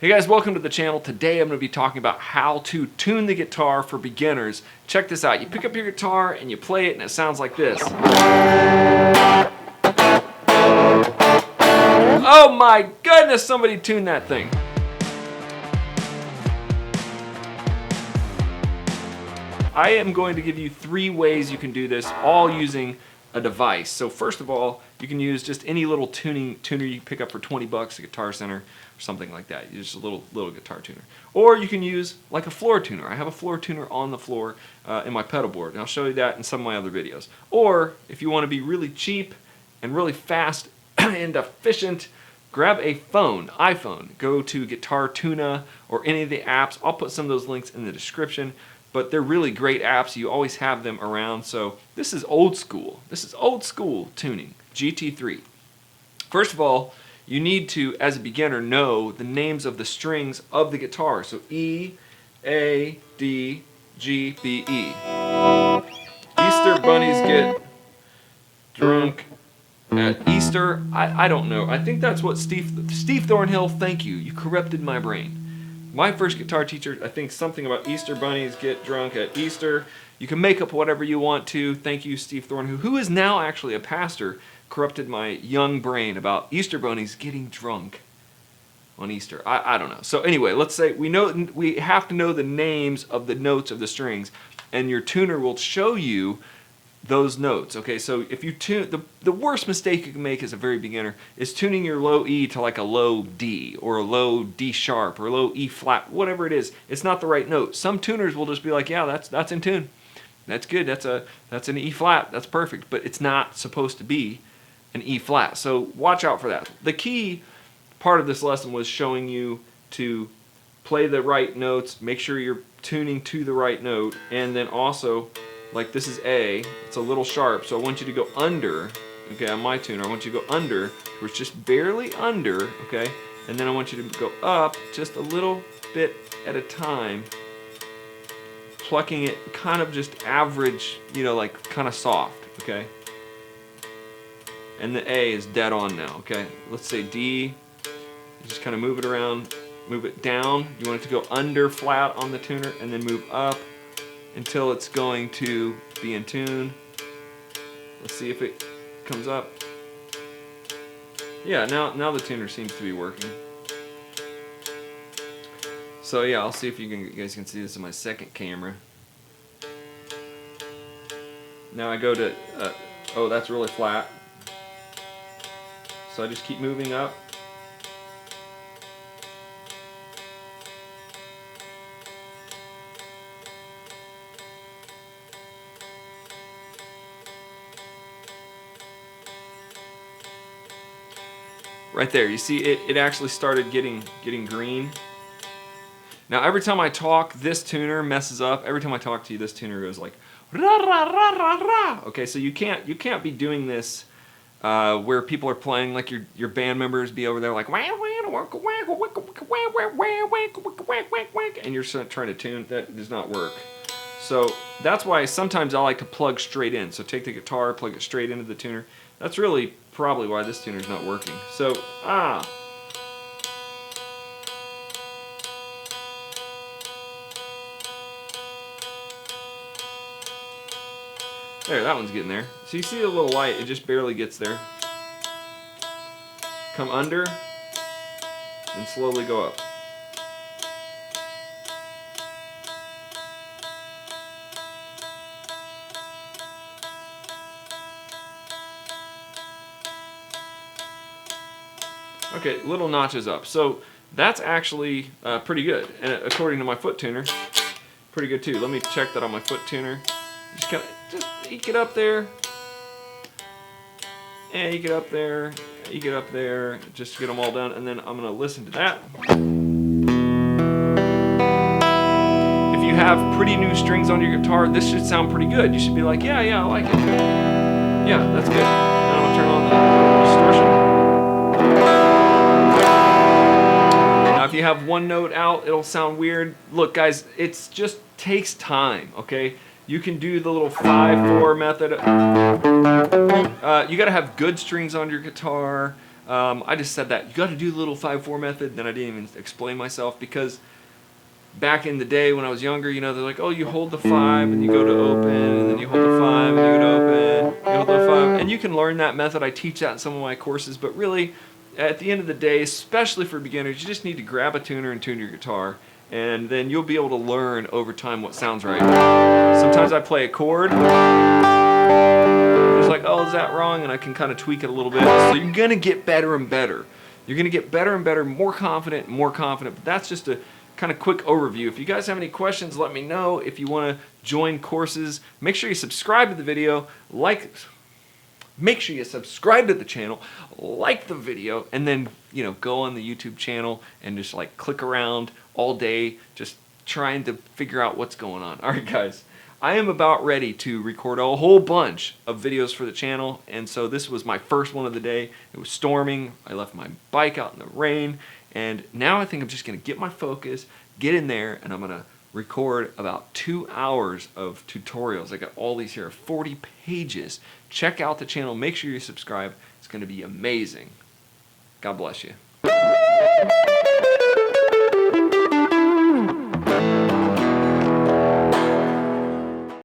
Hey guys, welcome to the channel. Today I'm going to be talking about how to tune the guitar for beginners. Check this out. You pick up your guitar and you play it and it sounds like this. Oh my goodness, somebody tuned that thing. I am going to give you 3 ways you can do this, all using a device. So first of all, you can use just any little tuner you pick up for 20 bucks at Guitar Center or something like that. Just a little guitar tuner. Or you can use like a floor tuner. I have a floor tuner on the floor in my pedal board, and I'll show you that in some of my other videos. Or if you want to be really cheap and really fast and efficient, grab a phone, iPhone. Go to Guitar Tuna or any of the apps. I'll put some of those links in the description. But they're really great apps. You always have them around. So this is old school. This is old school tuning, GT3. First of all, you need to, as a beginner, know the names of the strings of the guitar. So E, A, D, G, B, E. Easter bunnies get drunk at Easter. I don't know. I think that's what Steve Thornhill, thank you. You corrupted my brain. My first guitar teacher, I think something about Easter bunnies get drunk at Easter. You can make up whatever you want to. Thank you, Steve Thornhill, who is now actually a pastor, corrupted my young brain about Easter bunnies getting drunk on Easter. I don't know. So anyway, let's say we have to know the names of the notes of the strings, and your tuner will show you those notes. Okay, so if you tune, the worst mistake you can make as a very beginner is tuning your low E to like a low D or a low D sharp or a low E flat, whatever it is. It's not the right note. Some tuners will just be like, yeah, that's in tune. That's good. That's an E flat. That's perfect. But it's not supposed to be an E flat. So watch out for that. The key part of this lesson was showing you to play the right notes, make sure you're tuning to the right note, and then also, like this is A, it's a little sharp, so I want you to go under, okay, on my tuner, I want you to go under, where it's just barely under, okay, and then I want you to go up just a little bit at a time, plucking it kind of just average, you know, like kind of soft, okay, and the A is dead on now, okay, let's say D, just kind of move it around, move it down, you want it to go under flat on the tuner, and then move up until it's going to be in tune. Let's see if it comes up. Yeah, now the tuner seems to be working. So yeah, I'll see if you guys can see this in my second camera. Now I go to, oh, that's really flat. So I just keep moving up. Right there, you see it actually started getting green. Now every time I talk, this tuner messes up. Every time I talk to you, this tuner goes like rah, rah, rah, rah, rah. Okay, so you can't be doing this where people are playing, like your band members be over there like and you're trying to tune. That does not work. So that's why sometimes I like to plug straight in. So take the guitar, plug it straight into the tuner. That's really probably why this tuner's not working. So, there, that one's getting there. So you see a little light, it just barely gets there. Come under, and slowly go up. Okay, little notches up. So that's actually pretty good. And according to my foot tuner, pretty good too. Let me check that on my foot tuner. Just eke it up there. And eke it up there. Eke it up there. Just to get them all done. And then I'm going to listen to that. If you have pretty new strings on your guitar, this should sound pretty good. You should be like, yeah, I like it. Yeah, that's good. Now I'm going to turn on the distortion. If you have one note out, it'll sound weird. Look, guys, it just takes time, okay? You can do the little 5/4 method. You got to have good strings on your guitar. I just said that you got to do the little 5/4 method. Then I didn't even explain myself because back in the day when I was younger, you know, they're like, oh, you hold the 5 and you go to open, and then you hold the 5 and you go to open, you hold the 5, and you can learn that method. I teach that in some of my courses, but really, at the end of the day, especially for beginners, you just need to grab a tuner and tune your guitar, and then you'll be able to learn over time what sounds right. Sometimes I play a chord, it's like, oh, is that wrong? And I can kind of tweak it a little bit. So you're gonna get better and better. You're gonna get better and better, more confident, but that's just a kind of quick overview. If you guys have any questions, let me know. If you want to join courses, make sure you subscribe to the video, make sure you subscribe to the channel, like the video, and then, you know, go on the YouTube channel and just like click around all day just trying to figure out what's going on. All right, guys, I am about ready to record a whole bunch of videos for the channel, and so this was my first one of the day. It was storming. I left my bike out in the rain, and now I think I'm just going to get my focus, get in there, and I'm going to record about 2 hours of tutorials. I got all these here, 40 pages. Check out the channel. Make sure you subscribe. It's going to be amazing. God bless you.